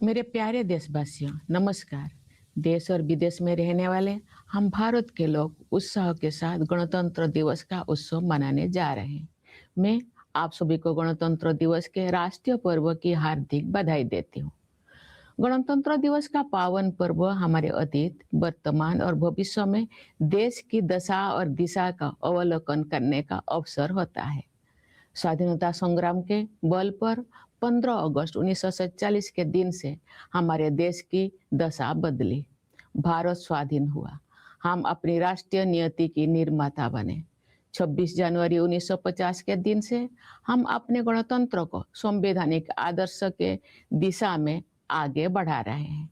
मेरे प्यारे देशवासियों, नमस्कार। देश और विदेश में रहने वाले हम भारत के लोग उत्साह के साथ गणतंत्र दिवस का उत्सव मनाने जा रहे हैं। मैं आप सभी को गणतंत्र दिवस के राष्ट्रीय पर्व की हार्दिक बधाई देती हूँ। गणतंत्र दिवस का पावन पर्व हमारे अतीत, वर्तमान और भविष्य में देश की दशा और दिशा का अवलोकन करने का अवसर होता है। स्वाधीनता संग्राम के बल पर 15 अगस्त 1947 के दिन से हमारे देश की दशा बदली। भारत स्वाधीन हुआ। हम अपनी राष्ट्रीय नियति की निर्माता बने। 26 जनवरी 1950 के दिन से हम अपने गणतंत्र को संवैधानिक आदर्श के दिशा में आगे बढ़ा रहे हैं।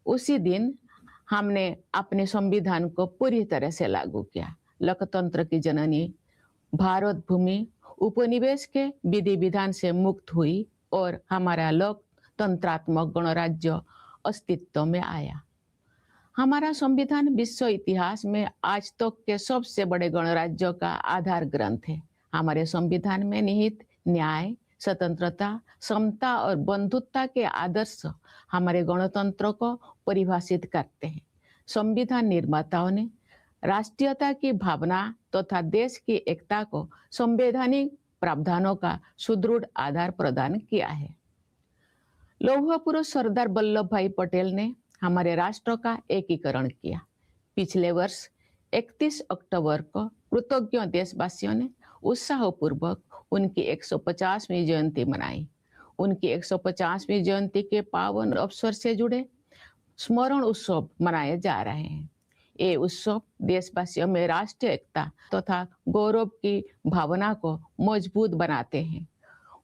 उसी दिन हमने अपने संविधान को पूरी तरह से लागू किया। लोकतंत्र की जननी भारत भूमि उपनिवेश के विधि विधान से मुक्त हुई और हमारा लोकतंत्रात्मक गणराज्य अस्तित्व में आया। हमारा संविधान विश्व इतिहास में आज तक के सबसे बड़े गणराज्यों का आधार ग्रंथ है। हमारे संविधान में निहित न्याय, स्वतंत्रता, समता और बंधुत्व के आदर्श हमारे गणतंत्र को परिभाषित करते हैं। संविधान निर्माताओं ने राष्ट्रीयता की भावना तथा देश की एकता को संवैधानिक प्रावधानों का सुदृढ़ आधार प्रदान किया है। लौह पुरुष सरदार वल्लभ भाई पटेल ने हमारे राष्ट्र का एकीकरण किया। पिछले वर्ष 31 अक्टूबर को कृतज्ञ देशवासियों ने उत्साहपूर्वक उनकी 150वीं जयंती मनाई। उनकी 150वीं जयंती के पावन अवसर से जुड़े स्मरण उत्सव मनाए जा रहे हैं। ये उत्सव देशवासियों में राष्ट्रीय एकता तथा गौरव की भावना को मजबूत बनाते हैं।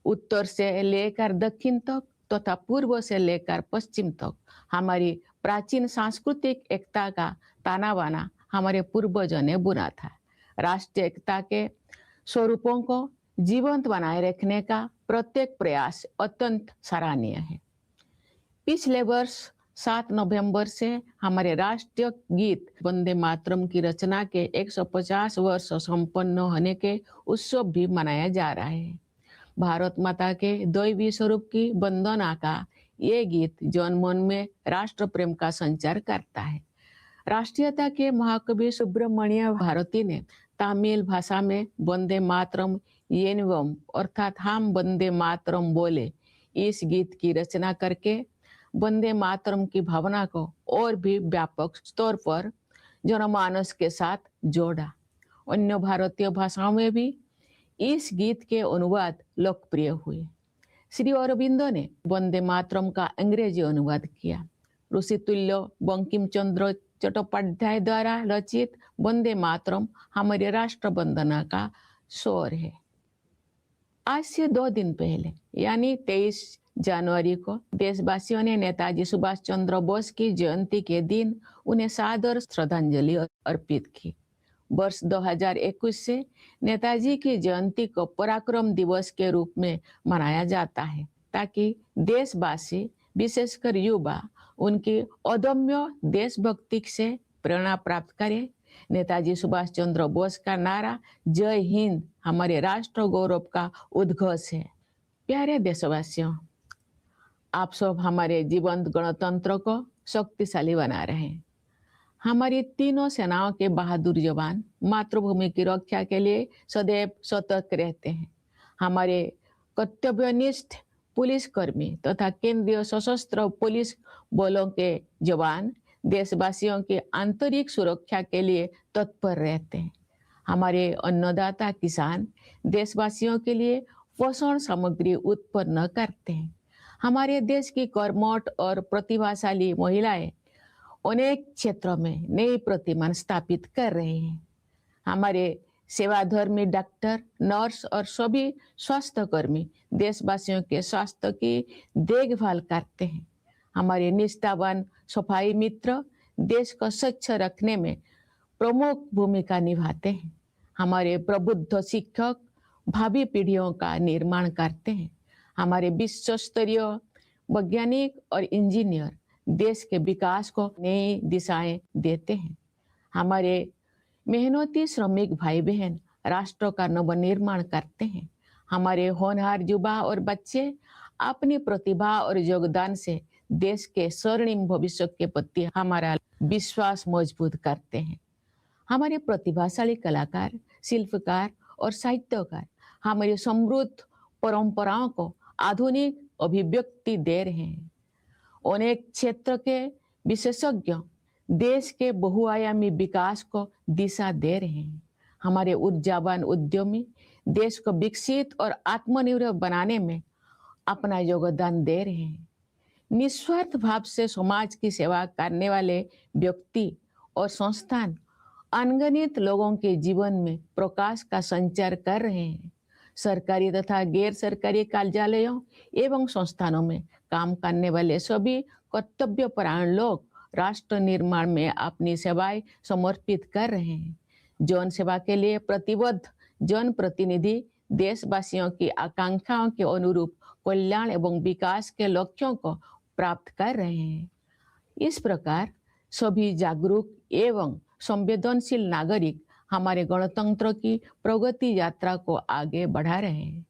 उत्तर से लेकर दक्षिण तक तथा पूर्व से लेकर पश्चिम तक हमारी प्राचीन सांस्कृतिक एकता का ताना बाना हमारे पूर्वजों ने बुना था। राष्ट्रीय एकता के स्वरूपों को जीवंत बनाए रखने का प्रत्येक प्रयास अत्यंत सराहनीय है। पिछले वर्ष 7 नवंबर से हमारे राष्ट्रीय गीत वंदे मातरम की रचना के 150 वर्ष संपन्न होने के उत्सव भी मनाया जा रहा है। भारत माता के दैवी स्वरूप की वंदना का ये गीत जनमन में राष्ट्र प्रेम का संचार करता है। राष्ट्रीयता के महाकवि सुब्रमण्य भारती ने तमिल भाषा में वंदे मातरम येनवम अर्थात हम वंदे मातरम बोले इस गीत की रचना करके वंदे मातरम की भावना को और भी व्यापक स्तर पर जनमानस के साथ जोड़ा। अन्य भारतीय भाषाओं में भी इस गीत के अनुवाद लोकप्रिय हुए। श्री अरविंदो ने वंदे मातरम का अंग्रेजी अनुवाद किया। ऋषितुल्य बंकिम चंद्र चट्टोपाध्याय द्वारा रचित वंदे मातरम हमारे राष्ट्र वंदना का स्वर है। आज से 2 दिन पहले यानी 23 जनवरी को देशवासियों ने नेताजी सुभाष चंद्र बोस की जयंती के दिन उन्हें सादर श्रद्धांजलि अर्पित की। वर्ष 2021 से नेताजी की जयंती को पराक्रम दिवस के रूप में मनाया जाता है ताकि देशवासी विशेषकर युवा उनकी अदम्य देशभक्ति से प्रेरणा प्राप्त करें। नेताजी सुभाष चंद्र बोस का नारा जय हिंद हमारे राष्ट्र गौरव का उद्घोष है। प्यारे देशवासियों, आप सब हमारे जीवंत गणतंत्र को शक्तिशाली बना रहे हैं। हमारी तीनों सेनाओं के बहादुर जवान मातृभूमि की रक्षा के लिए सदैव सतर्क रहते हैं। हमारे कर्तव्यनिष्ठ पुलिसकर्मी तथा केंद्रीय सशस्त्र पुलिस बलों के जवान देशवासियों की आंतरिक सुरक्षा के लिए तत्पर रहते हैं। हमारे अन्नदाता किसान देशवासियों के लिए पोषण सामग्री उत्पन्न करते हैं। हमारे देश की कर्मठ और प्रतिभाशाली महिलाएं अनेक क्षेत्रों में नई प्रतिमान स्थापित कर रहे हैं। हमारे सेवाधर्मी डॉक्टर, नर्स और सभी स्वास्थ्य कर्मी देशवासियों के स्वास्थ्य की देखभाल करते हैं। हमारे निष्ठावान सफाई मित्र देश को स्वच्छ रखने में प्रमुख भूमिका निभाते हैं। हमारे प्रबुद्ध शिक्षक भावी पीढ़ियों का निर्माण करते हैं। हमारे विश्व स्तरीय वैज्ञानिक और इंजीनियर देश के विकास को नई दिशाएं देते हैं। हमारे मेहनती श्रमिक भाई बहन राष्ट्र का नवनिर्माण करते हैं। हमारे होनहार युवा और बच्चे अपनी प्रतिभा और योगदान से देश के स्वर्णिम भविष्य के प्रति हमारा विश्वास मजबूत करते हैं। हमारे प्रतिभाशाली कलाकार, शिल्पकार और साहित्यकार हमारी समृद्ध परंपराओं को आधुनिक अभिव्यक्ति दे रहे हैं। अनेक क्षेत्र के विशेषज्ञ देश के बहुआयामी विकास को दिशा दे रहे हैं। हमारे ऊर्जावान उद्यमी देश को विकसित और आत्मनिर्भर बनाने में अपना योगदान दे रहे हैं। निस्वार्थ भाव से समाज की सेवा करने वाले व्यक्ति और संस्थान अनगिनत लोगों के जीवन में प्रकाश का संचार कर रहे हैं। सरकारी तथा गैर सरकारी कार्यालयों एवं संस्थानों में काम करने वाले सभी कर्तव्यपरायण लोग राष्ट्र निर्माण में अपनी सेवाएं समर्पित कर रहे हैं। जन सेवा के लिए प्रतिबद्ध जनप्रतिनिधि देशवासियों की आकांक्षाओं के अनुरूप कल्याण एवं विकास के लक्ष्यों को प्राप्त कर रहे हैं। इस प्रकार सभी जागरूक एवं संवेदनशील नागरिक हमारे गणतंत्र की प्रगति यात्रा को आगे बढ़ा रहे हैं।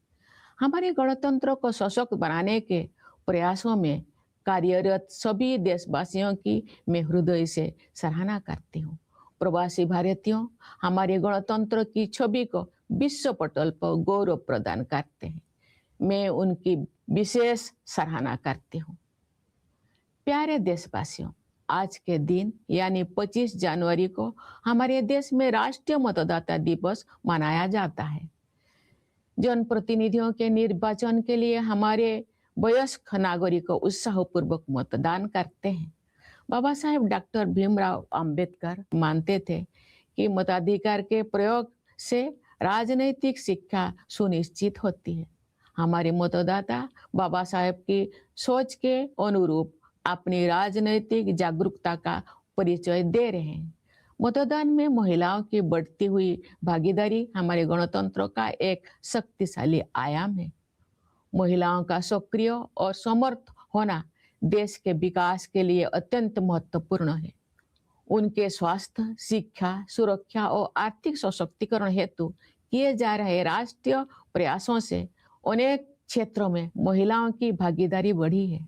हमारे गणतंत्र को सशक्त बनाने के प्रयासों में कार्यरत सभी देशवासियों की मैं हृदय से सराहना करती हूँ। प्रवासी भारतीयों हमारे गणतंत्र की छवि को विश्व पटल पर गौरव प्रदान करते हैं। मैं उनकी विशेष सराहना करती हूँ। प्यारे देशवासियों, आज के दिन यानी 25 जनवरी को हमारे देश में राष्ट्रीय मतदाता दिवस मनाया जाता है। जनप्रतिनिधियों के निर्वाचन के लिए हमारे वयस्क नागरिक उत्साहपूर्वक मतदान करते हैं। बाबा साहेब डॉक्टर भीमराव अंबेडकर मानते थे कि मताधिकार के प्रयोग से राजनैतिक शिक्षा सुनिश्चित होती है। हमारे मतदाता बाबा साहेब की सोच के अनुरूप अपनी राजनैतिक जागरूकता का परिचय दे रहे हैं। मतदान में महिलाओं की बढ़ती हुई भागीदारी हमारे गणतंत्र का एक शक्तिशाली आयाम है। महिलाओं का सक्रिय और समर्थ होना देश के विकास के लिए अत्यंत महत्वपूर्ण है। उनके स्वास्थ्य, शिक्षा, सुरक्षा और आर्थिक सशक्तिकरण हेतु किए जा रहे राष्ट्रीय प्रयासों से अनेक क्षेत्रों में महिलाओं की भागीदारी बढ़ी है।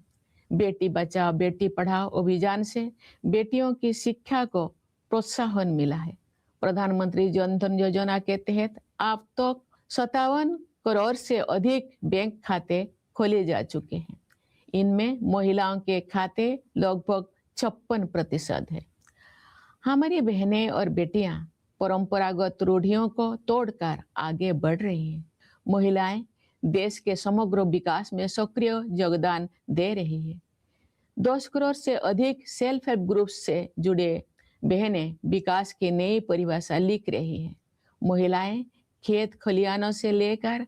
बेटी बचाओ बेटी पढ़ाओ अभियान से बेटियों की शिक्षा को प्रोत्साहन मिला है। प्रधानमंत्री जन धन योजना के तहत अब तक 57 करोड़ से अधिक बैंक खाते खोले जा चुके हैं। इनमें महिलाओं के खाते लगभग 56% है। हमारी बहनें और बेटियां परंपरागत रूढ़ियों को तोड़कर आगे बढ़ रही हैं। महिलाएं देश के समग्र विकास में सक्रिय योगदान दे रही है। 10 करोड़ से अधिक सेल्फ हेल्प ग्रुप से जुड़े बहनें विकास की नई परिभाषा लिख रही हैं। महिलाएं खेत खलिहानों से लेकर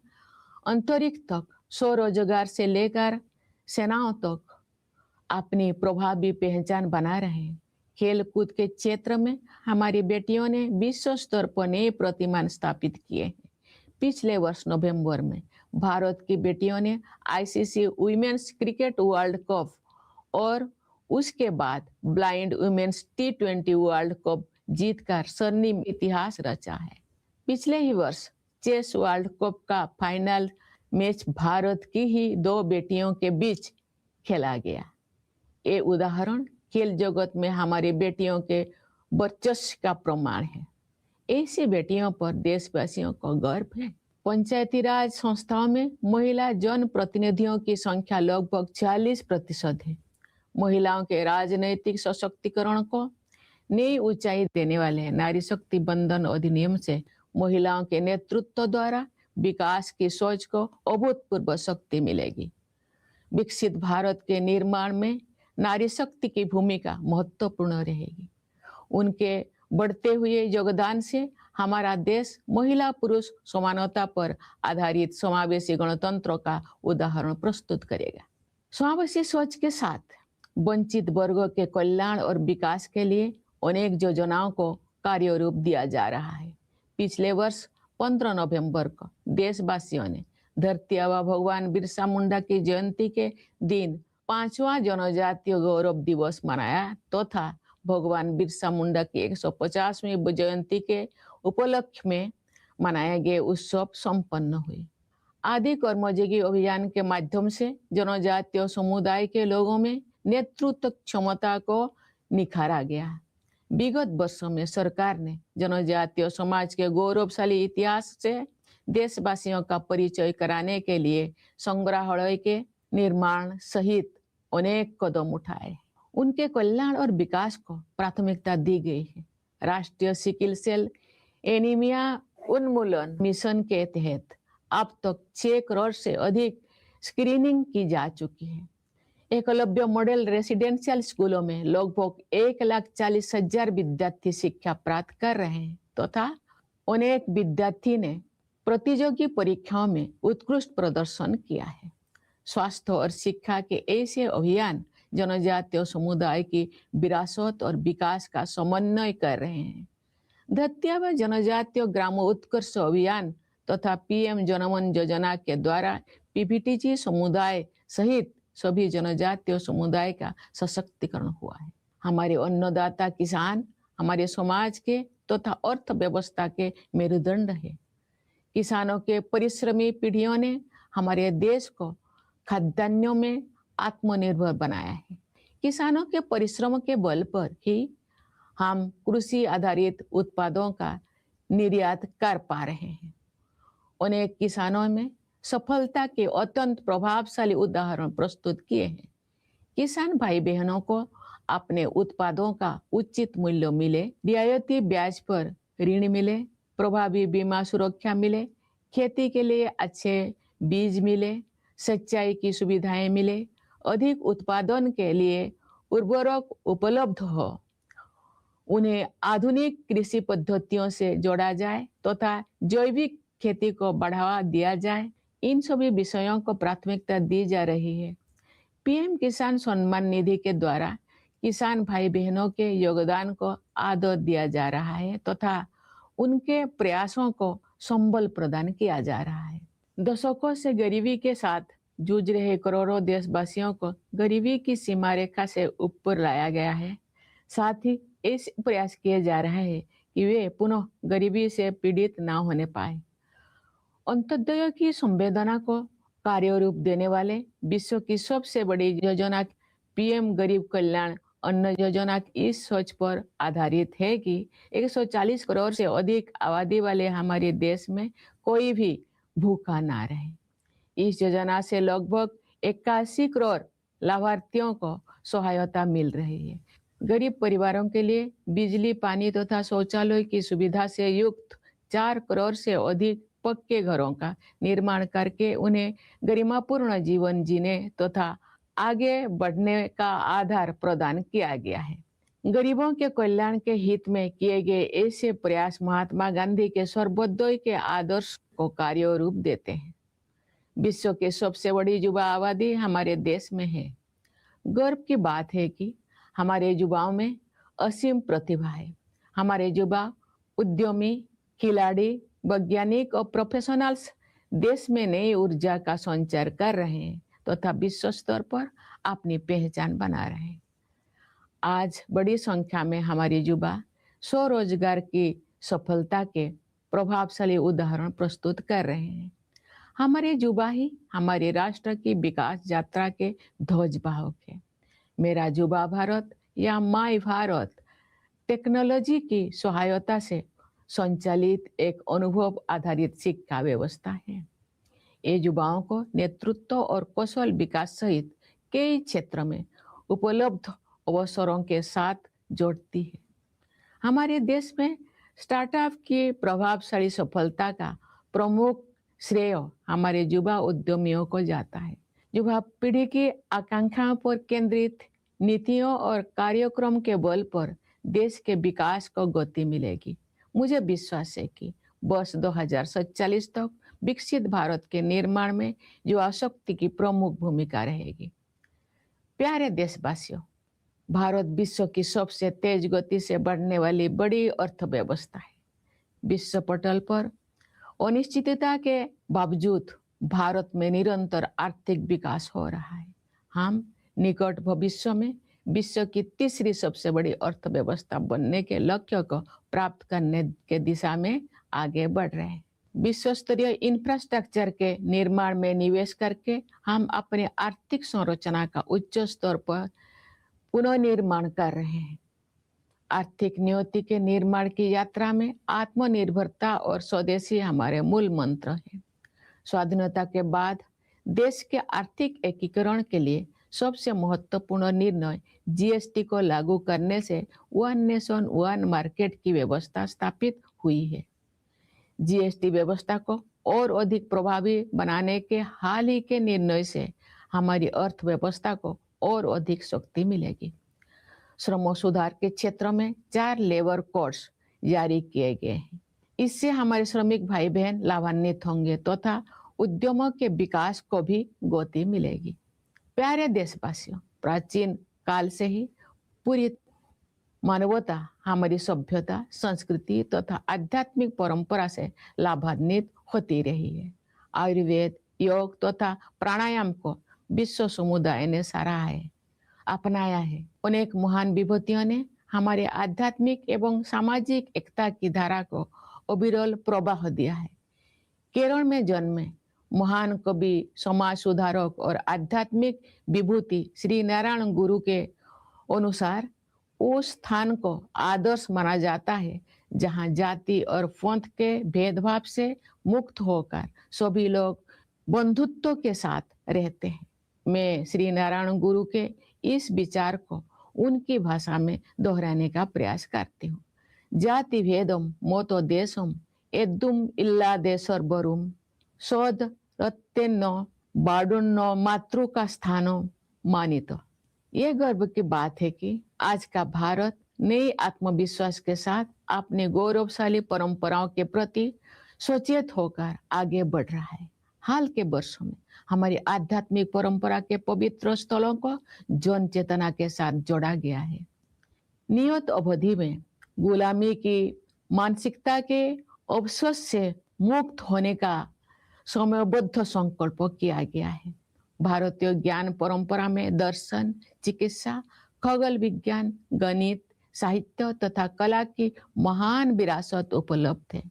अंतरिक्ष तक, स्वरोजगार से लेकर सेनाओं तक अपनी प्रभावी पहचान बना रहे हैं। खेल कूद के क्षेत्र में हमारी बेटियों ने विश्व स्तर पर नए प्रतिमान स्थापित किए हैं। पिछले वर्ष नवंबर में भारत की बेटियों ने ICC women's cricket world cup और उसके बाद blind women's T20 world cup जीतकर स्वर्णिम इतिहास रचा है। पिछले ही वर्ष चेस वर्ल्ड कप का फाइनल मैच भारत की ही 2 बेटियों के बीच खेला गया। ये उदाहरण खेल जगत में हमारी बेटियों के वर्चस्व का प्रमाण है। ऐसी बेटियों पर देशवासियों को गर्व है। पंचायती राज संस्थाओं में महिला जन प्रतिनिधियों की संख्या लगभग 40% है। महिलाओं के राजनैतिक सशक्तिकरण को नई ऊंचाई देने वाले नारी शक्ति बंधन अधिनियम से महिलाओं के नेतृत्व द्वारा विकास की सोच को अभूतपूर्व शक्ति मिलेगी। विकसित भारत के निर्माण में नारी शक्ति की भूमिका महत्वपूर्ण रहेगी। उनके बढ़ते हुए योगदान से हमारा देश महिला पुरुष समानता पर आधारित समावेशी गणतंत्र का उदाहरण प्रस्तुत करेगा। समावेशी सोच के साथ वंचित वर्गों के कल्याण और विकास के लिए अनेक योजनाओं को कार्य रूप दिया जा रहा है। पिछले वर्ष 15 नवंबर को देशवासियों ने धरती आबा भगवान बिरसा मुंडा की जयंती के दिन 5वां जनजातीय गौरव दिवस मनाया तथा भगवान बिरसा मुंडा की 150वीं जयंती के उपलक्ष्य में मनाए गए उत्सव संपन्न हुए। आदि कर्मयोगी अभियान के माध्यम से जनजातीय समुदाय के लोगों में नेतृत्व क्षमता को निखारा गया। विगत वर्षों में सरकार ने जनजातीय समाज के गौरवशाली इतिहास से देशवासियों का परिचय कराने के लिए संग्रहालय के निर्माण सहित अनेक कदम उठाए। उनके कल्याण और विकास को प्राथमिकता दी गई है। राष्ट्रीय सिकल सेल एनीमिया उन्मूलन मिशन के तहत अब तक 6 करोड़ से अधिक स्क्रीनिंग की जा चुकी है। एकलव्य मॉडल रेसिडेंशियल स्कूलों में लगभग 1,40,000 विद्यार्थी शिक्षा प्राप्त कर रहे हैं तथा अनेक विद्यार्थी ने प्रतियोगी परीक्षाओं में उत्कृष्ट प्रदर्शन किया है। स्वास्थ्य और शिक्षा के ऐसे अभियान जनजातीय समुदाय की विरासत और विकास का समन्वय कर रहे हैं। धत्या व जनजातीय ग्रामोत्कर्ष अभियान तथा पीएम जनमन योजना के द्वारा पीपीटीजी समुदाय सहित सभी जनजातीय समुदाय का सशक्तिकरण हुआ है। हमारे अन्नदाता किसान हमारे समाज के तथा अर्थव्यवस्था के मेरुदंड है। किसानों के परिश्रमी पीढ़ियों ने हमारे देश को खाद्यान्नों में आत्मनिर्भर बनाया है। किसानों के परिश्रम के बल पर ही हम कृषि आधारित उत्पादों का निर्यात कर पा रहे हैं। अनेक किसानों में सफलता के अत्यंत प्रभावशाली उदाहरण प्रस्तुत किए हैं। किसान भाई बहनों को अपने उत्पादों का उचित मूल्य मिले, रियायती ब्याज पर ऋण मिले, प्रभावी बीमा सुरक्षा मिले, खेती के लिए अच्छे बीज मिले, सिंचाई की सुविधाएं मिले, अधिक उत्पादन के लिए उर्वरक उपलब्ध हो, उन्हें आधुनिक कृषि पद्धतियों से जोड़ा जाए तथा जैविक खेती को बढ़ावा दिया जाए। इन सभी विषयों को प्राथमिकता दी जा रही है। पीएम किसान सम्मान निधि के द्वारा किसान भाई बहनों के योगदान को आदर दिया जा रहा है तथा उनके प्रयासों को संबल प्रदान किया जा रहा है। दशकों से गरीबी के साथ जूझ रहे करोड़ों देशवासियों को गरीबी की सीमा रेखा से ऊपर लाया गया है। साथ ही ऐसे प्रयास किए जा रहे हैं कि वे पुनः गरीबी से पीड़ित न होने पाए। अंत्योदय की संवेदना को कार्य रूप देने वाले विश्व की सबसे बड़ी योजना पीएम गरीब कल्याण अन्न योजना इस सोच पर आधारित है कि 140 करोड़ से अधिक आबादी वाले हमारे देश में कोई भी भूखा ना रहे। इस योजना से लगभग 81 करोड़ लाभार्थियों को सहायता मिल रही है। गरीब परिवारों के लिए बिजली, पानी तथा शौचालय की सुविधा से युक्त 4 करोड़ से अधिक पक्के घरों का निर्माण करके उन्हें गरिमापूर्ण जीवन जीने तथा आगे बढ़ने का आधार प्रदान किया गया है। गरीबों के कल्याण के हित में किए गए ऐसे प्रयास महात्मा गांधी के सर्वोदय के आदर्श को कार्य रूप देते हैं। विश्व के सबसे बड़ी युवा आबादी हमारे देश में है। गर्व की बात है कि हमारे युवाओं में असीम प्रतिभा है। हमारे युवा उद्यमी, खिलाड़ी, वैज्ञानिक और प्रोफेशनल्स देश में नई ऊर्जा का संचार कर रहे हैं तथा विश्व स्तर पर अपनी पहचान बना रहे हैं। आज बड़ी संख्या में हमारे युवा स्वरोजगार की सफलता के प्रभावशाली उदाहरण प्रस्तुत कर रहे हैं। हमारे युवा ही हमारे राष्ट्र की विकास यात्रा के ध्वजवाहक है। मेरा युवा भारत या माय भारत टेक्नोलॉजी की सहायता से संचालित एक अनुभव आधारित शिक्षा व्यवस्था है। ये युवाओं को नेतृत्व और कौशल विकास सहित कई क्षेत्र में उपलब्ध अवसरों के साथ जोड़ती है। हमारे देश में स्टार्टअप की प्रभावशाली सफलता का प्रमुख श्रेय हमारे युवा उद्यमियों को जाता है। युवा पीढ़ी की आकांक्षाओं पर केंद्रित नीतियों और कार्यक्रम के बल पर देश के विकास को गति मिलेगी। मुझे विश्वास है कि वर्ष 2047 तक विकसित भारत के निर्माण में युवा शक्ति की प्रमुख भूमिका रहेगी। प्यारे देशवासियों, भारत विश्व की सबसे तेज गति से बढ़ने वाली बड़ी अर्थव्यवस्था है। विश्व पटल पर अनिश्चितता के बावजूद भारत में निरंतर आर्थिक विकास हो रहा है। हम निकट भविष्य में विश्व की तीसरी सबसे बड़ी अर्थव्यवस्था बनने के लक्ष्य को प्राप्त करने के दिशा में आगे बढ़ रहे हैं। विश्व स्तरीय इंफ्रास्ट्रक्चर के निर्माण में निवेश करके हम अपने आर्थिक संरचना का उच्च स्तर पर पुनर्निर्माण कर रहे हैं। आर्थिक नियति के निर्माण की यात्रा में आत्मनिर्भरता और स्वदेशी हमारे मूल मंत्र हैं। स्वाधीनता के बाद देश के आर्थिक एकीकरण के लिए सबसे महत्वपूर्ण निर्णय जीएसटी को लागू करने से वन नेशन वन मार्केट की व्यवस्था स्थापित हुई है। जीएसटी व्यवस्था को और अधिक प्रभावी बनाने के हाल ही के निर्णय से हमारी अर्थव्यवस्था को और अधिक शक्ति मिलेगी। श्रम सुधार के क्षेत्र में 4 लेबर कोड्स जारी किए गए हैं। इससे हमारे श्रमिक भाई बहन लाभान्वित होंगे तथा उद्यमों के विकास को भी गति मिलेगी। प्यारे देशवासियों, प्राचीन काल से ही पूरी मानवता हमारी सभ्यता, संस्कृति तथा आध्यात्मिक परंपरा से लाभान्वित होती रही है। आयुर्वेद, योग तथा प्राणायाम को विश्व समुदाय ने सराहा है, अपनाया है। अनेक महान विभूतियों ने हमारे आध्यात्मिक एवं सामाजिक एकता की धारा को अविरल प्रवाह दिया है। केरल में जन्मे महान कवि, समाज सुधारक और आध्यात्मिक विभूति श्री नारायण गुरु के अनुसार उस स्थान को आदर्श माना जाता है जहां जाति और पंथ के भेदभाव से मुक्त होकर सभी लोग बंधुत्व के साथ रहते हैं। मैं श्री नारायण गुरु के इस विचार को उनकी भाषा में दोहराने का प्रयास करती हूँ। जाति भेदम मोतो देशम एदुम इल्ला देशर बरुम सोद रत्तेन्न बाडुन्न मातृ का स्थानो मानित। ये गर्व की बात है कि आज का भारत नए आत्मविश्वास के साथ अपने गौरवशाली परंपराओं के प्रति सचेत होकर आगे बढ़ रहा है। हाल के वर्षों में हमारी आध्यात्मिक परंपरा के पवित्र स्थलों को जन चेतना के साथ जोड़ा गया है। नियत अवधि में गुलामी की मानसिकता के अवशोष से मुक्त होने का समयबद्ध संकल्प किया गया है। भारतीय ज्ञान परंपरा में दर्शन, चिकित्सा, खगोल विज्ञान, गणित, साहित्य तथा कला की महान विरासत उपलब्ध है।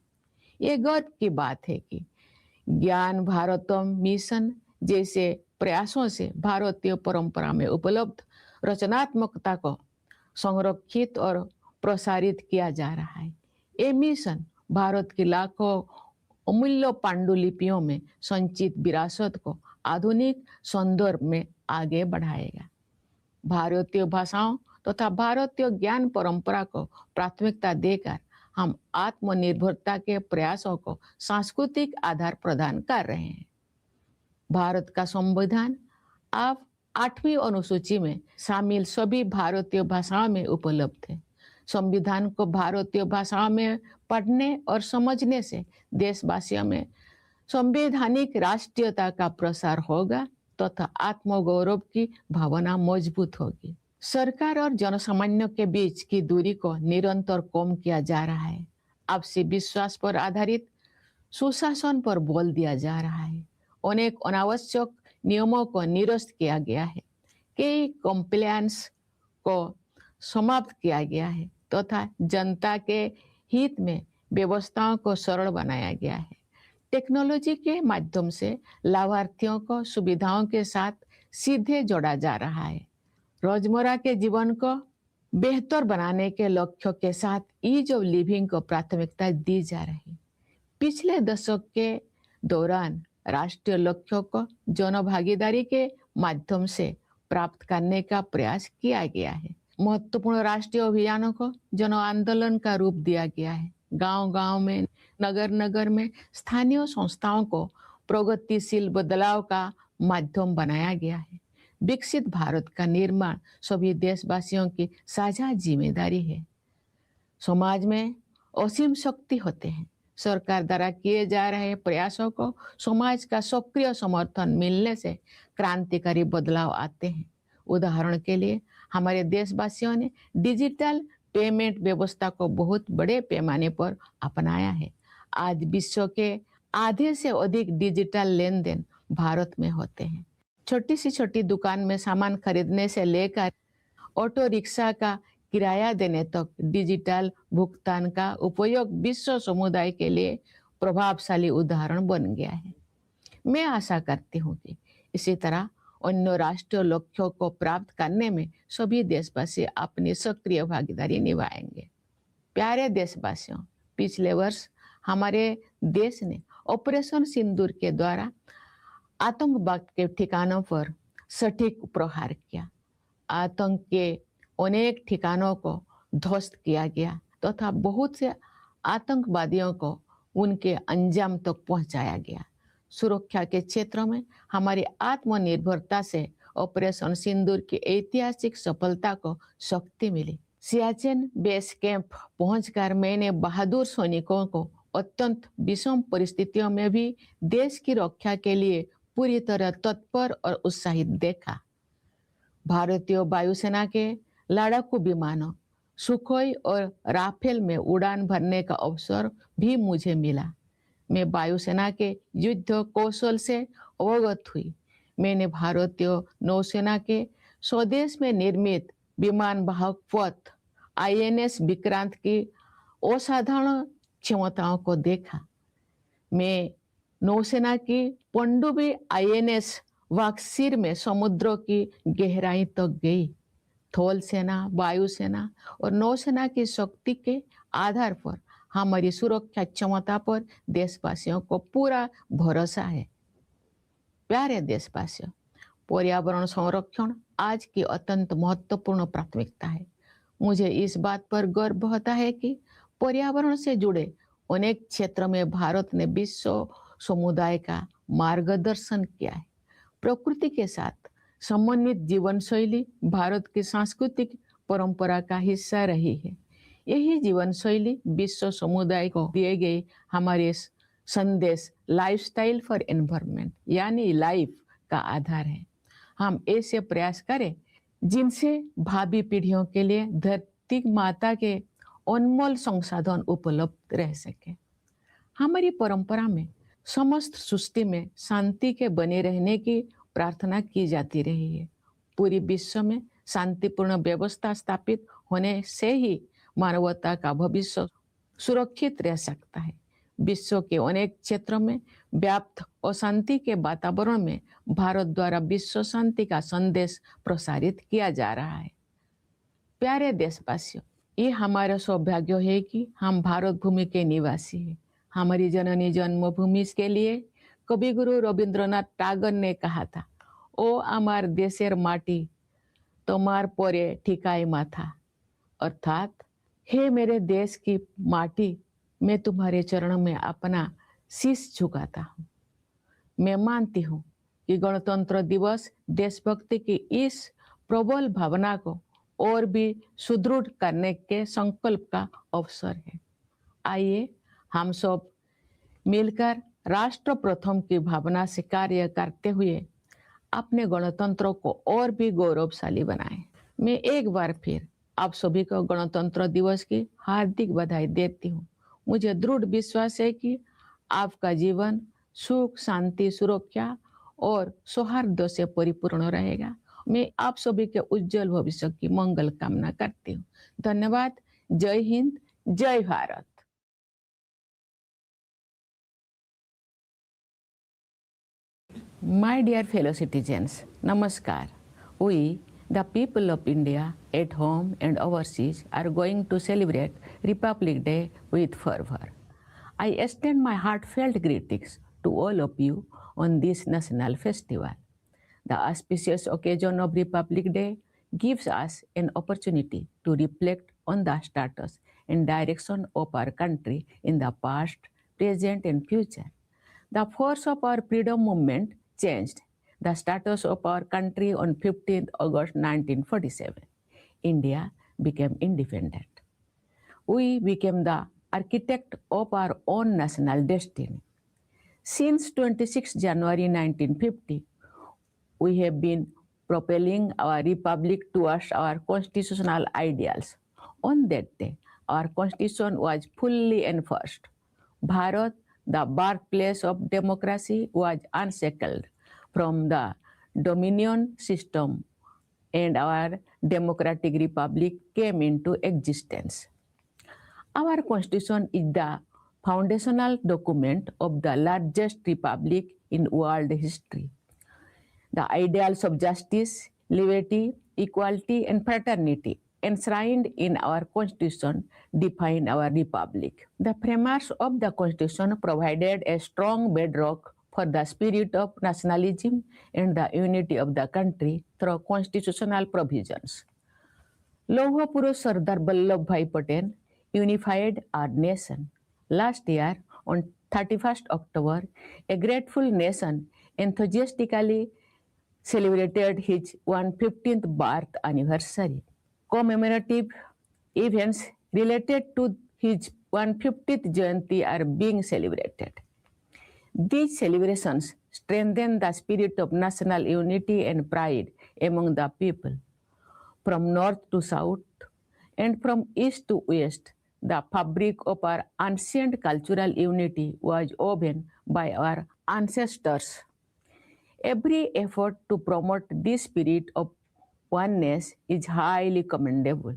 ये गर्व की बात है कि ज्ञान भारतम मिशन जैसे प्रयासों से भारतीय परंपरा में उपलब्ध रचनात्मकता को संरक्षित और प्रसारित किया जा रहा है। ये मिशन भारत की लाखों अमूल्य पांडुलिपियों में संचित विरासत को आधुनिक संदर्भ में आगे बढ़ाएगा। भारतीय भाषाओं तथा भारतीय ज्ञान परंपरा को प्राथमिकता देकर हम आत्मनिर्भरता के प्रयासों को सांस्कृतिक आधार प्रदान कर रहे हैं। भारत का संविधान अब 8वीं अनुसूची में शामिल सभी भारतीय भाषाओं में उपलब्ध है। संविधान को भारतीय भाषाओं में पढ़ने और समझने से देशवासियों में संवैधानिक राष्ट्रीयता का प्रसार होगा तथा आत्मगौरव की भावना मजबूत होगी। सरकार और जनसामान्य के बीच की दूरी को निरंतर कम किया जा रहा है। आपसी विश्वास पर आधारित सुशासन पर बल दिया जा रहा है। अनेक अनावश्यक नियमों को निरस्त किया गया है। कई कंप्लायंस को समाप्त किया गया है तथा जनता के हित में व्यवस्थाओं को सरल बनाया गया है। टेक्नोलॉजी के माध्यम से लाभार्थियों को सुविधाओं के साथ सीधे जोड़ा जा रहा है। रोजमर्रा के जीवन को बेहतर बनाने के लक्ष्य के साथ ईज ऑफ लिविंग को प्राथमिकता दी जा रही है। पिछले दशक के दौरान राष्ट्रीय लक्ष्यों को जन भागीदारी के माध्यम से प्राप्त करने का प्रयास किया गया है। महत्वपूर्ण राष्ट्रीय अभियानों को जन आंदोलन का रूप दिया गया है। गांव-गांव में, नगर-नगर में स्थानीय संस्थाओं को प्रगतिशील बदलाव का माध्यम बनाया गया है। विकसित भारत का निर्माण सभी देशवासियों की साझा जिम्मेदारी है। समाज में असीम शक्ति होते हैं। सरकार द्वारा किए जा रहे प्रयासों को समाज का सक्रिय समर्थन मिलने से क्रांतिकारी बदलाव आते हैं। उदाहरण के लिए हमारे देशवासियों ने डिजिटल पेमेंट व्यवस्था को बहुत बड़े पैमाने पर अपनाया है। आज विश्व के आधे से अधिक डिजिटल लेन देन भारत में होते हैं। छोटी से छोटी दुकान में सामान खरीदने से लेकर ऑटो रिक्शा का किराया देने तक डिजिटल भुगतान का उपयोग विश्व समुदाय के लिए प्रभावशाली उदाहरण बन गया है। मैं आशा करती हूँ कि इसी तरह अन्य राष्ट्रीय लक्ष्यों को प्राप्त करने में सभी देशवासी अपनी सक्रिय भागीदारी निभाएंगे। प्यारे देशवासियों, पिछले वर्ष हमारे देश ने ऑपरेशन सिंदूर के द्वारा आतंकवाद के ठिकानों पर सटीक प्रहार किया। आतंक के अनेक ठिकानों को ध्वस्त किया गया तथा बहुत से आतंकवादियों को उनके अंजाम तक पहुंचाया गया। सुरक्षा के क्षेत्र में हमारी आत्मनिर्भरता से ऑपरेशन सिंदूर की ऐतिहासिक सफलता को शक्ति मिली। सियाचिन बेस कैंप पहुंचकर मैंने बहादुर सैनिकों को अत्यंत विषम परिस्थितियों में भी देश की रक्षा के लिए पूरी तरह तत्पर और उत्साहित देखा। भारतीय वायुसेना के लड़ाकू विमानों सुखोई और राफेल में उड़ान भरने का अवसर भी मुझे मिला। मैं वायुसेना के युद्ध कौशल से अवगत हुई। मैंने भारतीय नौसेना के स्वदेश में निर्मित विमान वाहक पथ INS विक्रांत की असाधारण क्षमताओं को देखा। मैं नौसेना की पनडुब्बी INS वाक्सीर में समुद्रों की गहराई तक गई। थल सेना, वायुसेना और नौसेना की शक्ति के आधार पर हमारी सुरक्षा क्षमता पर देशवासियों को पूरा भरोसा है। प्यारे देशवासियों, पर्यावरण संरक्षण आज की अत्यंत महत्वपूर्ण प्राथमिकता है। मुझे इस बात पर गर्व होता है कि पर्यावरण से जुड़े अनेक क्षेत्रों में भारत ने विश्व समुदाय का मार्गदर्शन किया है। प्रकृति के साथ समन्वित जीवन शैली भारत की सांस्कृतिक परंपरा का हिस्सा रही है। यही जीवन शैली विश्व समुदाय को दिए गए हमारे संदेश लाइफस्टाइल फॉर एनवायरनमेंट यानी लाइफ का आधार है। हम ऐसे प्रयास करें जिनसे भावी पीढ़ियों के लिए धरती माता के अनमोल संसाधन उपलब्ध रह सके। हमारी परंपरा में समस्त सृष्टि में शांति के बने रहने की प्रार्थना की जाती रही है। पूरी विश्व में शांतिपूर्ण व्यवस्था स्थापित होने से ही मानवता का भविष्य सुरक्षित रह सकता है। विश्व के अनेक क्षेत्रों में व्याप्त अशांति के वातावरण में भारत द्वारा विश्व शांति का संदेश प्रसारित किया जा रहा है। प्यारे देशवासियों, ये हमारा सौभाग्य है कि हम भारत भूमि के निवासी हैं। हमारी जननी जन्मभूमि के लिए कवि गुरु रविंद्रनाथ टैगोर ने कहा था, ओ आमार देशेर माटी तोमार परे ठिकाई माथा, अर्थात हे मेरे देश की माटी, मैं तुम्हारे चरणों में अपना शीश झुकाता हूँ। मैं मानती हूँ कि गणतंत्र दिवस देशभक्ति की इस प्रबल भावना को और भी सुदृढ़ करने के संकल्प का अवसर है। आइए हम सब मिलकर राष्ट्र प्रथम की भावना से कार्य करते हुए अपने गणतंत्र को और भी गौरवशाली बनाएं। मैं एक बार फिर आप सभी को गणतंत्र दिवस की हार्दिक बधाई देती हूँ। मुझे दृढ़ विश्वास है कि आपका जीवन सुख, शांति, सुरक्षा और सौहार्द से परिपूर्ण रहेगा। मैं आप सभी के उज्जवल भविष्य की मंगल कामना करती हूँ। धन्यवाद। जय हिंद, जय Bharat. My dear fellow citizens, Namaskar. We, the people of India, at home and overseas, are going to celebrate Republic Day with fervor. I extend my heartfelt greetings to all of you on this national festival. The auspicious occasion of Republic Day gives us an opportunity to reflect on the status and direction of our country in the past, present, and future. The force of our freedom movement changed the status of our country on 15th August 1947. India became independent. We became the architect of our own national destiny. Since 26 January 1950, we have been propelling our republic towards our constitutional ideals. On that day, our constitution was fully enforced. Bharat, the birthplace of democracy, was unshackled from the dominion system, and our democratic republic came into existence. Our constitution is the foundational document of the largest republic in world history. The ideals of justice, liberty, equality, and fraternity enshrined in our Constitution define our republic. The framers of the Constitution provided a strong bedrock for the spirit of nationalism and the unity of the country through constitutional provisions. Lauh Purush Sardar Vallabhbhai Patel unified our nation. Last year, on 31st October, a grateful nation enthusiastically celebrated his 115th birth anniversary. Commemorative events related to his 150th Jayanti are being celebrated. These celebrations strengthen the spirit of national unity and pride among the people. From north to south and from east to west, the fabric of our ancient cultural unity was woven by our ancestors. Every effort to promote this spirit of oneness is highly commendable.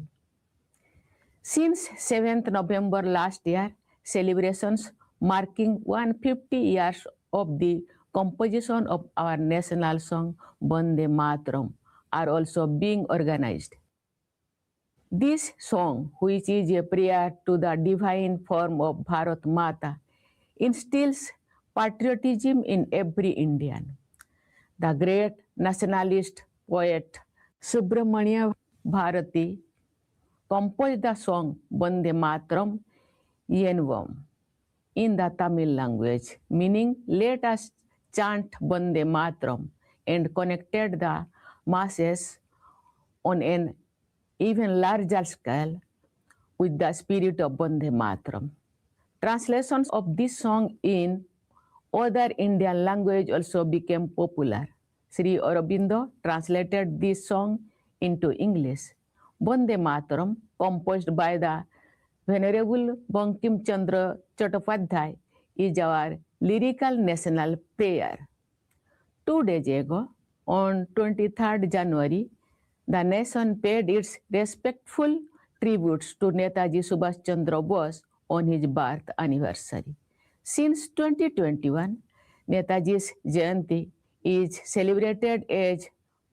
Since 7th November last year, celebrations marking 150 years of the composition of our national song Bande Mataram are also being organized. This song, which is a prayer to the divine form of Bharat Mata, instills patriotism in every Indian. The great nationalist poet Subramania Bharati composed the song Bande Mataram Yenvam in the Tamil language, meaning let us chant Bande Mataram, and connected the masses on an even larger scale with the spirit of Bande Mataram. Translations of this song in other Indian language also became popular. Sri Aurobindo translated this song into English. Bande Mataram, composed by the Venerable Bankim Chandra Chattopadhyay, is our lyrical national prayer. 2 days ago, on 23rd January, the nation paid its respectful tributes to Netaji Subhash Chandra Bose on his birth anniversary. Since 2021, Netaji's Jayanti is celebrated as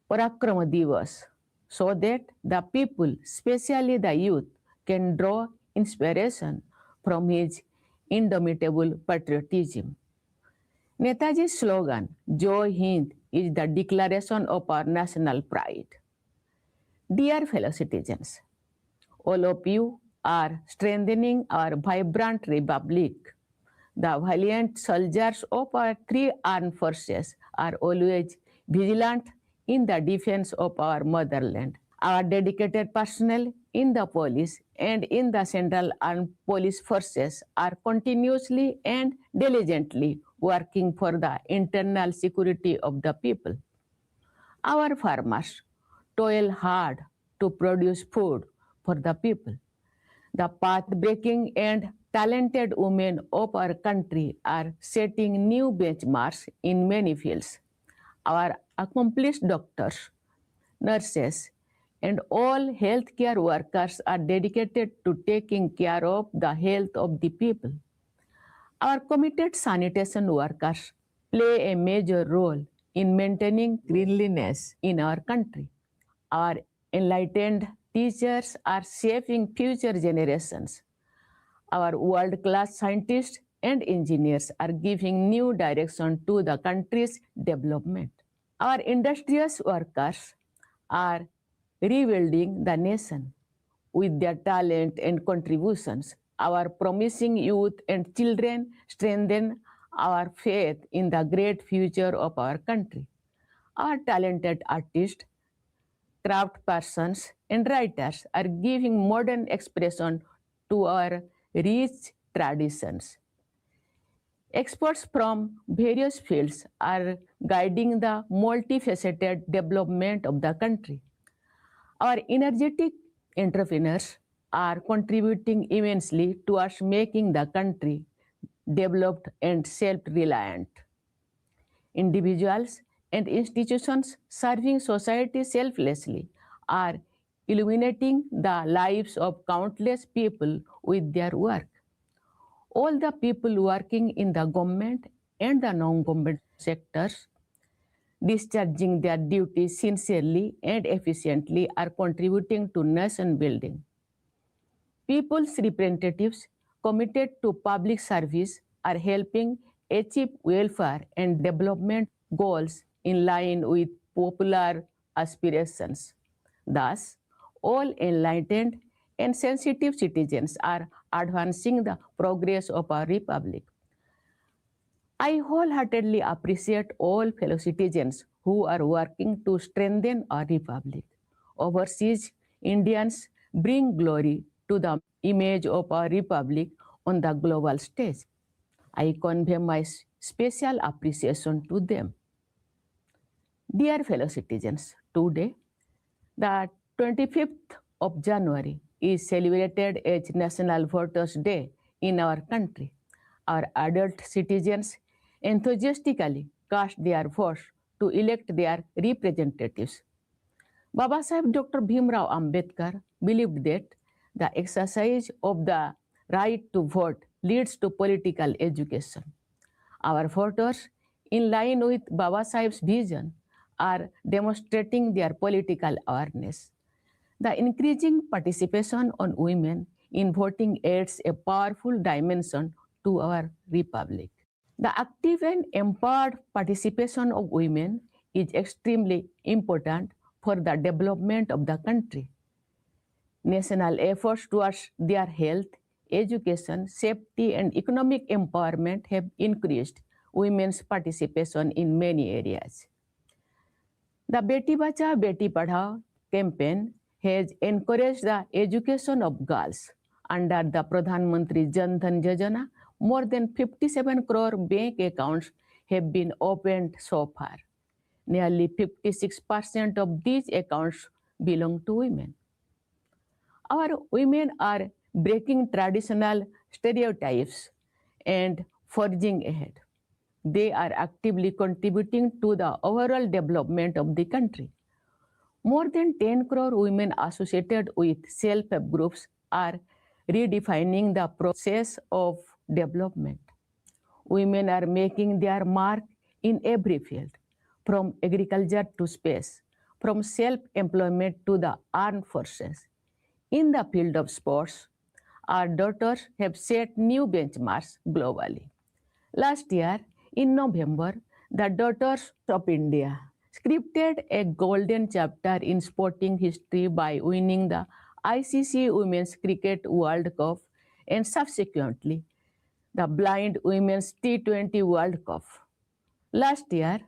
Parakrama Divas so that the people, especially the youth, can draw inspiration from his indomitable patriotism. Netaji's slogan, Joy Hind, is the declaration of our national pride. Dear fellow citizens, all of you are strengthening our vibrant republic. The valiant soldiers of our three armed forces are always vigilant in the defense of our motherland. Our dedicated personnel in the police and in the Central Armed Police Forces are continuously and diligently working for the internal security of the people. Our farmers toil hard to produce food for the people. The path-breaking and talented women of our country are setting new benchmarks in many fields. Our accomplished doctors, nurses, and all healthcare workers are dedicated to taking care of the health of the people. Our committed sanitation workers play a major role in maintaining cleanliness in our country. Our enlightened teachers are shaping future generations. Our world-class scientists and engineers are giving new direction to the country's development. Our industrious workers are rebuilding the nation with their talent and contributions. Our promising youth and children strengthen our faith in the great future of our country. Our talented artists, craft persons, and writers are giving modern expression to our rich traditions. Experts from various fields are guiding the multifaceted development of the country. Our energetic entrepreneurs are contributing immensely towards making the country developed and self-reliant. Individuals and institutions serving society selflessly are illuminating the lives of countless people with their work. All the people working in the government and the non-government sectors discharging their duties sincerely and efficiently, are contributing to nation building. People's representatives committed to public service are helping achieve welfare and development goals in line with popular aspirations. Thus, all enlightened and sensitive citizens are advancing the progress of our republic. I wholeheartedly appreciate all fellow citizens who are working to strengthen our republic. Overseas Indians bring glory to the image of our republic on the global stage. I convey my special appreciation to them. Dear fellow citizens, today, the 25th of January is celebrated as National Voters' Day in our country. Our adult citizens enthusiastically cast their votes to elect their representatives. Baba Sahib Dr. Bhimrao Ambedkar believed that the exercise of the right to vote leads to political education. Our voters, in line with Baba Sahib's vision, are demonstrating their political awareness. The increasing participation on women in voting adds a powerful dimension to our republic. The active and empowered participation of women is extremely important for the development of the country. National efforts towards their health, education, safety, and economic empowerment have increased women's participation in many areas. The Beti Bachao Beti Padhao campaign has encouraged the education of girls. Under the Pradhan Mantri Jan Dhan Yojana, more than 57 crore bank accounts have been opened so far. Nearly 56% of these accounts belong to women. Our women are breaking traditional stereotypes and forging ahead. They are actively contributing to the overall development of the country. More than 10 crore women associated with self-help groups are redefining the process of development. Women are making their mark in every field, from agriculture to space, from self-employment to the armed forces. In the field of sports, our daughters have set new benchmarks globally. Last year, in November, the Daughters of India scripted a golden chapter in sporting history by winning the ICC Women's Cricket World Cup and subsequently the Blind Women's T20 World Cup. Last year,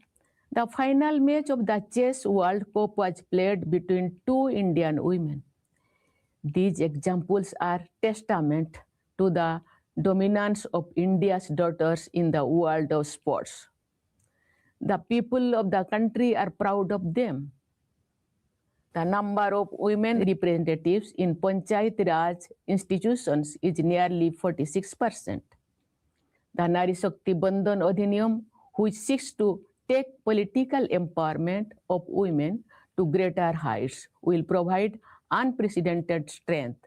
the final match of the Chess World Cup was played between two Indian women. These examples are testament to the dominance of India's daughters in the world of sports. The people of the country are proud of them. The number of women representatives in Panchayat Raj institutions is nearly 46%. The Nari Shakti Bandhan Adhiniyam, which seeks to take political empowerment of women to greater heights, will provide unprecedented strength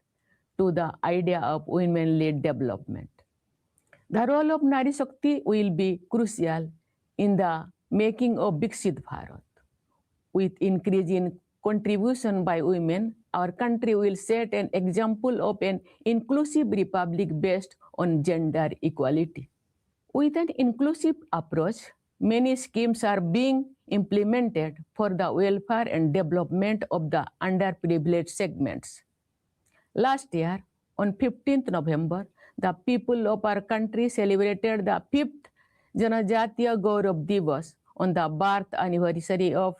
to the idea of women-led development. The role of Nari Shakti will be crucial in the making of Viksit Bharat. With increasing contribution by women, our country will set an example of an inclusive republic based on gender equality. With an inclusive approach, many schemes are being implemented for the welfare and development of the underprivileged segments. Last year, on 15th November, the people of our country celebrated the 5th Janajatiya Gaurav Divas on the birth anniversary of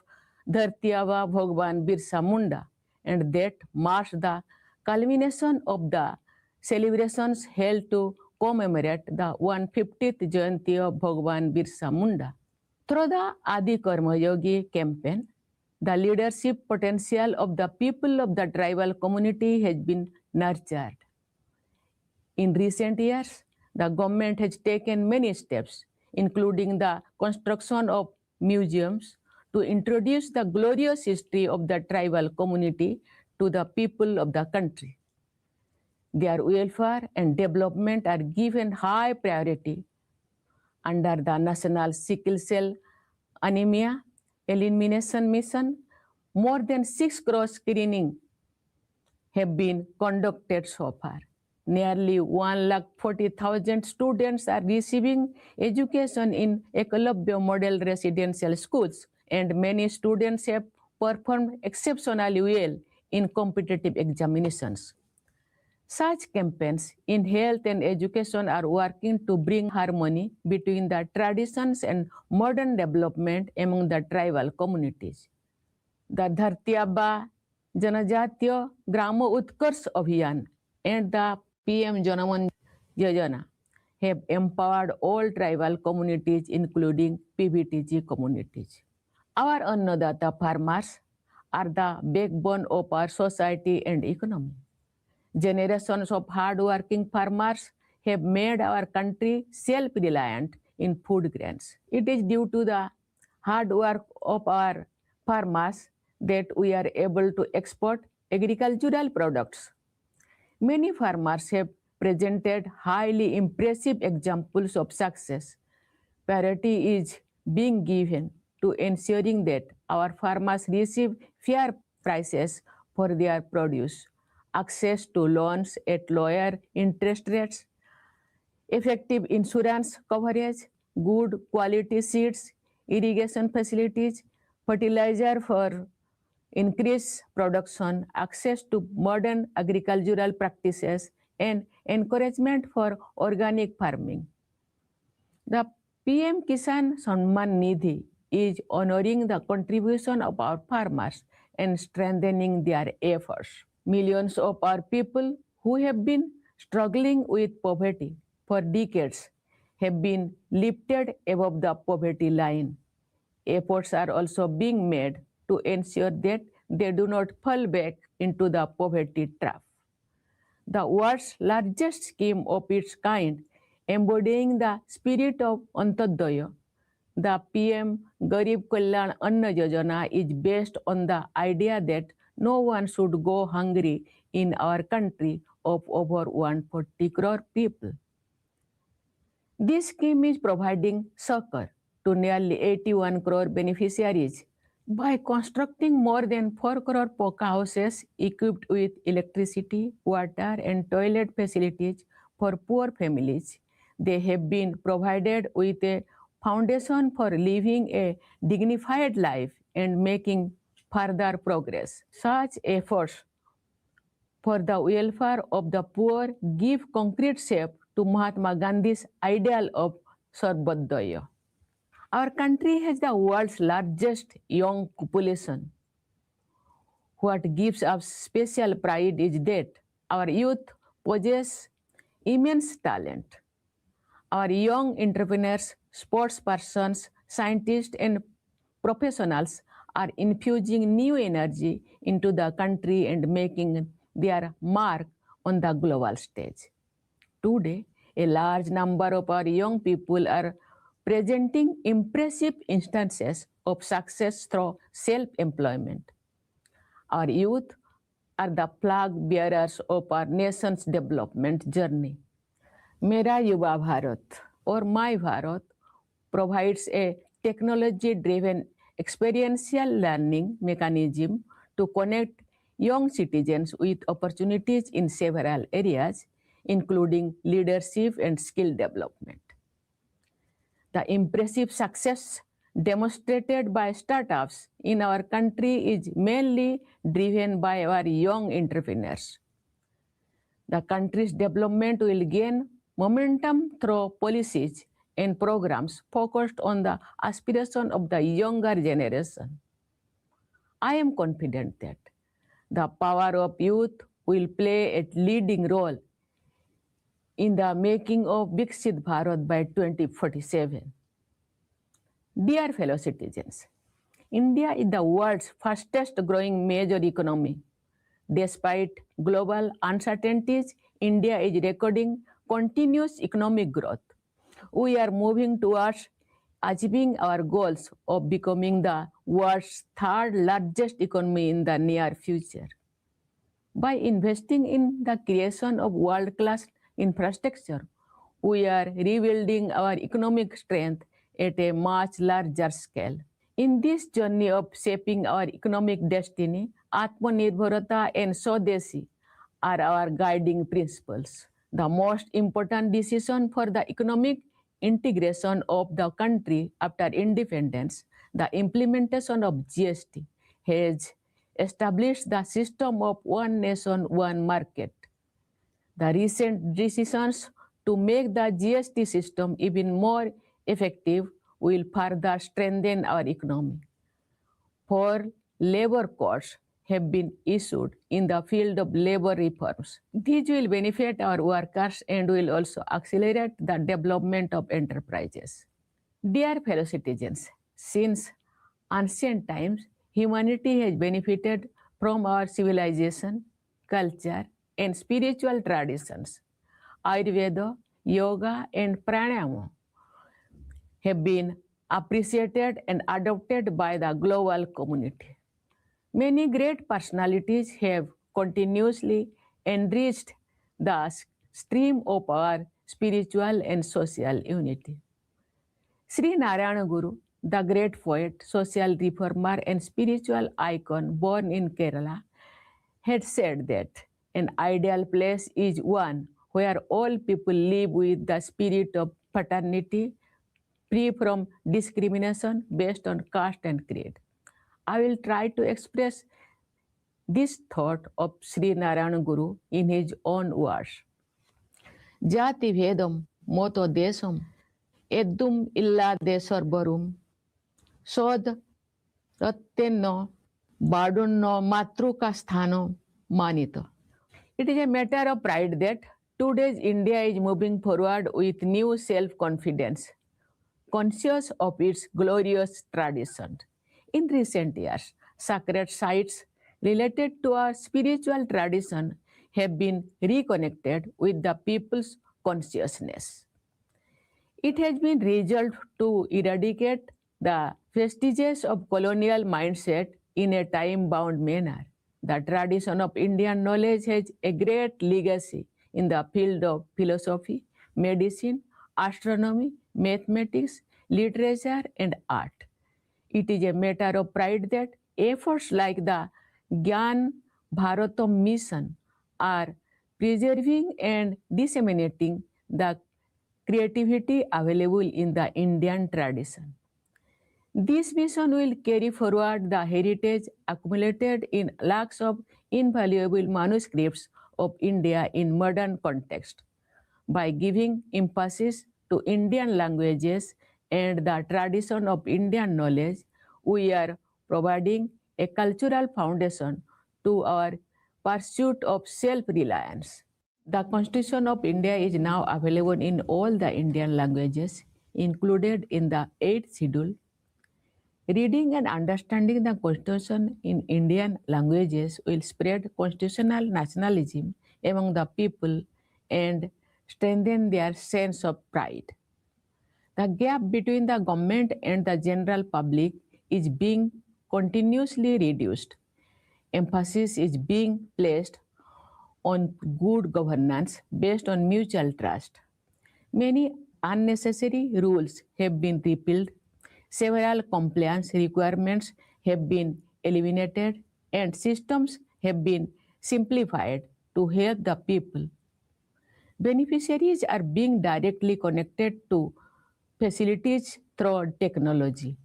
Dharti Aba Bhagwan Birsa Munda, and that marks the culmination of the celebrations held to commemorate the 150th Jayanti of Bhagwan Birsa Munda. Through the Adi Karma Yogi campaign, the leadership potential of the people of the tribal community has been nurtured. In recent years, the government has taken many steps, including the construction of museums, to introduce the glorious history of the tribal community to the people of the country. Their welfare and development are given high priority under the National Sickle Cell Anemia elimination mission, more than 6 crore screening have been conducted so far. Nearly 140,000 students are receiving education in Ekalabya model residential schools, and many students have performed exceptionally well in competitive examinations. Such campaigns in health and education are working to bring harmony between the traditions and modern development among the tribal communities. The Dharti Abba Janajatiya Grama Utkarsh Abhiyan and the PM Janaman Yojana have empowered all tribal communities, including PBTG communities. Our Annadata farmers are the backbone of our society and economy. Generations of hard-working farmers have made our country self-reliant in food grains. It is due to the hard work of our farmers that we are able to export agricultural products. Many farmers have presented highly impressive examples of success. Priority is being given to ensuring that our farmers receive fair prices for their produce, access to loans at lower interest rates, effective insurance coverage, good quality seeds, irrigation facilities, fertilizer for increased production, access to modern agricultural practices, and encouragement for organic farming. The PM Kisan Samman Nidhi is honoring the contribution of our farmers and strengthening their efforts. Millions of our people who have been struggling with poverty for decades have been lifted above the poverty line. Efforts are also being made to ensure that they do not fall back into the poverty trap. The world's largest scheme of its kind, embodying the spirit of Antyodaya, the PM Garib Kalyan Anna Yojana is based on the idea that no one should go hungry in our country of over 140 crore people. This scheme is providing succor to nearly 81 crore beneficiaries by constructing more than 4 crore poka houses equipped with electricity, water, and toilet facilities for poor families. They have been provided with a foundation for living a dignified life and making further progress. Such efforts for the welfare of the poor give concrete shape to Mahatma Gandhi's ideal of Sarvodaya. Our country has the world's largest young population. What gives us special pride is that our youth possess immense talent. Our young entrepreneurs, sports persons, scientists, and professionals are infusing new energy into the country and making their mark on the global stage. Today, a large number of our young people are presenting impressive instances of success through self-employment. Our youth are the flag bearers of our nation's development journey. Mera Yuva Bharat or My Bharat provides a technology-driven experiential learning mechanism to connect young citizens with opportunities in several areas, including leadership and skill development. The impressive success demonstrated by startups in our country is mainly driven by our young entrepreneurs. The country's development will gain momentum through policies and programs focused on the aspiration of the younger generation. I am confident that the power of youth will play a leading role in the making of Viksit Bharat by 2047. Dear fellow citizens, India is the world's fastest growing major economy. Despite global uncertainties, India is recording continuous economic growth. We are moving towards achieving our goals of becoming the world's third largest economy in the near future. By investing in the creation of world-class infrastructure, we are rebuilding our economic strength at a much larger scale. In this journey of shaping our economic destiny, Atmanirbharata and Swadeshi are our guiding principles. The most important decision for the economic integration of the country after independence, the implementation of GST, has established the system of one nation, one market. The recent decisions to make the GST system even more effective will further strengthen our economy. Four labor codes have been issued in the field of labor reforms. These will benefit our workers and will also accelerate the development of enterprises. Dear fellow citizens, since ancient times, humanity has benefited from our civilization, culture, and spiritual traditions. Ayurveda, yoga, and pranayama have been appreciated and adopted by the global community. Many great personalities have continuously enriched the stream of our spiritual and social unity. Sri Narayana Guru, the great poet, social reformer, and spiritual icon born in Kerala, had said that an ideal place is one where all people live with the spirit of fraternity, free from discrimination based on caste and creed. I will try to express this thought of Sri Narayana Guru in his own words. Jati Vedam Moto Desam Edum illa Desorbarum Sod Rattenno Badunno Matruka Sthano Manito. It is a matter of pride that today's India is moving forward with new self-confidence, conscious of its glorious tradition. In recent years, sacred sites related to our spiritual tradition have been reconnected with the people's consciousness. It has been resolved to eradicate the vestiges of colonial mindset in a time-bound manner. The tradition of Indian knowledge has a great legacy in the field of philosophy, medicine, astronomy, mathematics, literature, and art. It is a matter of pride that efforts like the Gyan Bharatam mission are preserving and disseminating the creativity available in the Indian tradition. This mission will carry forward the heritage accumulated in lakhs of invaluable manuscripts of India in modern context. By giving emphasis to Indian languages and the tradition of Indian knowledge, we are providing a cultural foundation to our pursuit of self-reliance. The Constitution of India is now available in all the Indian languages, included in the 8th schedule. Reading and understanding the Constitution in Indian languages will spread constitutional nationalism among the people and strengthen their sense of pride. The gap between the government and the general public is being continuously reduced. Emphasis is being placed on good governance based on mutual trust. Many unnecessary rules have been repealed, several compliance requirements have been eliminated, and systems have been simplified to help the people. Beneficiaries are being directly connected to facilities through technology.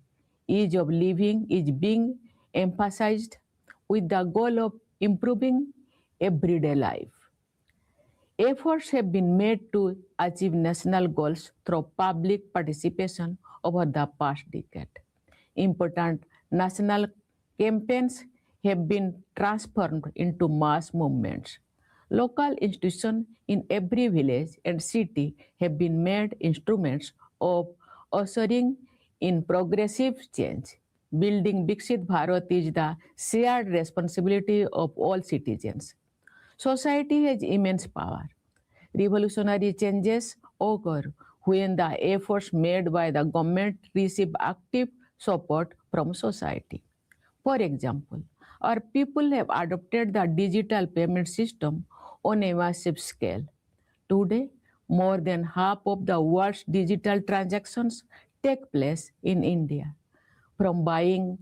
Ease of living is being emphasized with the goal of improving everyday life. Efforts have been made to achieve national goals through public participation over the past decade. Important national campaigns have been transformed into mass movements. Local institutions in every village and city have been made instruments of ushering in progressive change. Building Viksit Bharat is the shared responsibility of all citizens. Society has immense power. Revolutionary changes occur when the efforts made by the government receive active support from society. For example, our people have adopted the digital payment system on a massive scale. Today, more than half of the world's digital transactions take place in India. from buying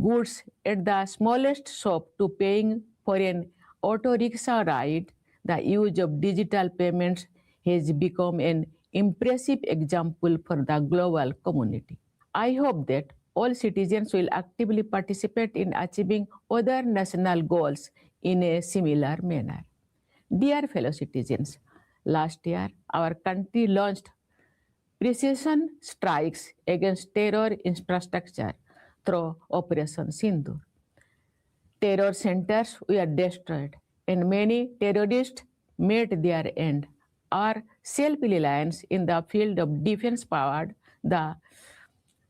goods at the smallest shop to paying for an auto rickshaw ride, the use of digital payments has become an impressive example for the global community. I hope that all citizens will actively participate in achieving other national goals in a similar manner. Dear fellow citizens, last year our country launched precision strikes against terror infrastructure through Operation Sindoor. Terror centers were destroyed, and many terrorists met their end. Our self-reliance in the field of defense powered the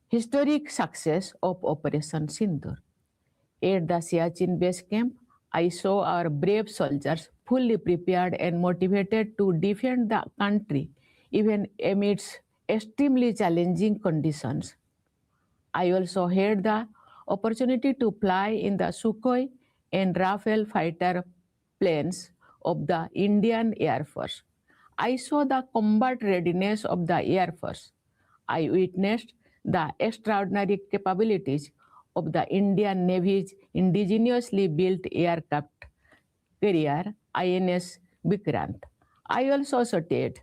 historic success of Operation Sindoor. At the Siachen base camp, I saw our brave soldiers fully prepared and motivated to defend the country, even amidst extremely challenging conditions. I also had the opportunity to fly in the Sukhoi and Rafale fighter planes of the Indian Air Force. I saw the combat readiness of the Air Force. I witnessed the extraordinary capabilities of the Indian Navy's indigenously built aircraft carrier INS Vikrant. I also studied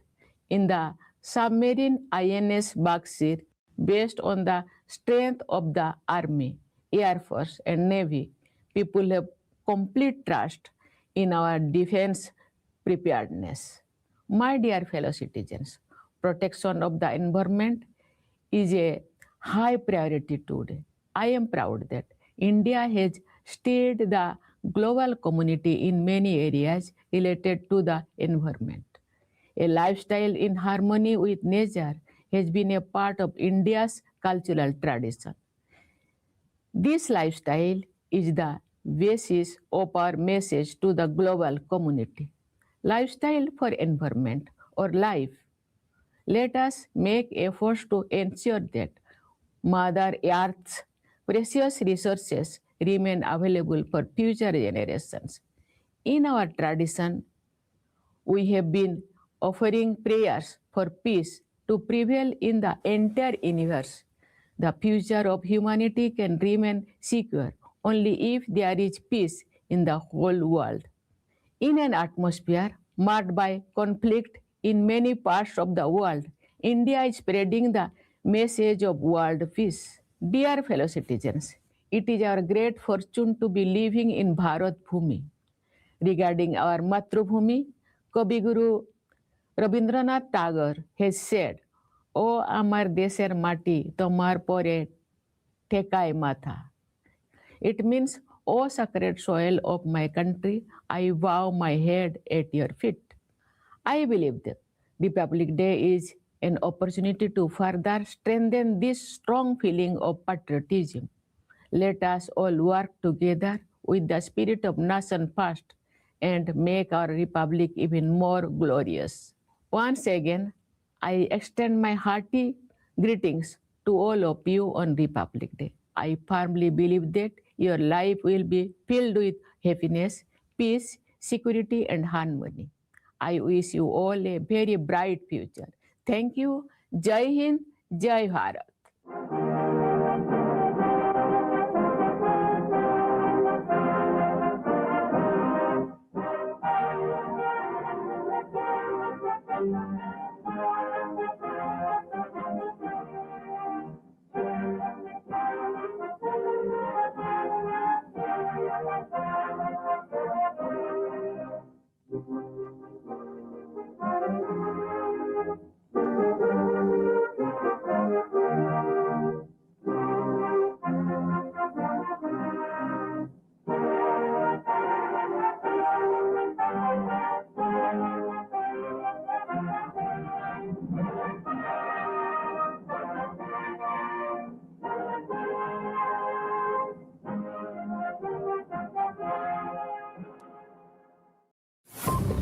in the submarine INS Baksir based on the strength of the Army, Air Force, and Navy. People have complete trust in our defense preparedness. My dear fellow citizens, protection of the environment is a high priority today. I am proud that India has steered the global community in many areas related to the environment. A lifestyle in harmony with nature has been a part of India's cultural tradition. This lifestyle is the basis of our message to the global community. Lifestyle for environment or life. Let us make efforts to ensure that Mother Earth's precious resources remain available for future generations. In our tradition, we have been offering prayers for peace to prevail in the entire universe. The future of humanity can remain secure only if there is peace in the whole world. In an atmosphere marked by conflict in many parts of the world, India is spreading the message of world peace. Dear fellow citizens, it is our great fortune to be living in Bharat Bhumi. Regarding our Matrubhumi, Kavi Guru Rabindranath Tagore has said, "O Amar Desher Mati, Tomar Pore Tekai Matha." It means, O sacred soil of my country, I bow my head at your feet. I believe that Republic Day is an opportunity to further strengthen this strong feeling of patriotism. Let us all work together with the spirit of nation first and make our republic even more glorious. Once again, I extend my hearty greetings to all of you on Republic Day. I firmly believe that your life will be filled with happiness, peace, security, and harmony. I wish you all a very bright future. Thank you. Jai Hind, Jai Bharat.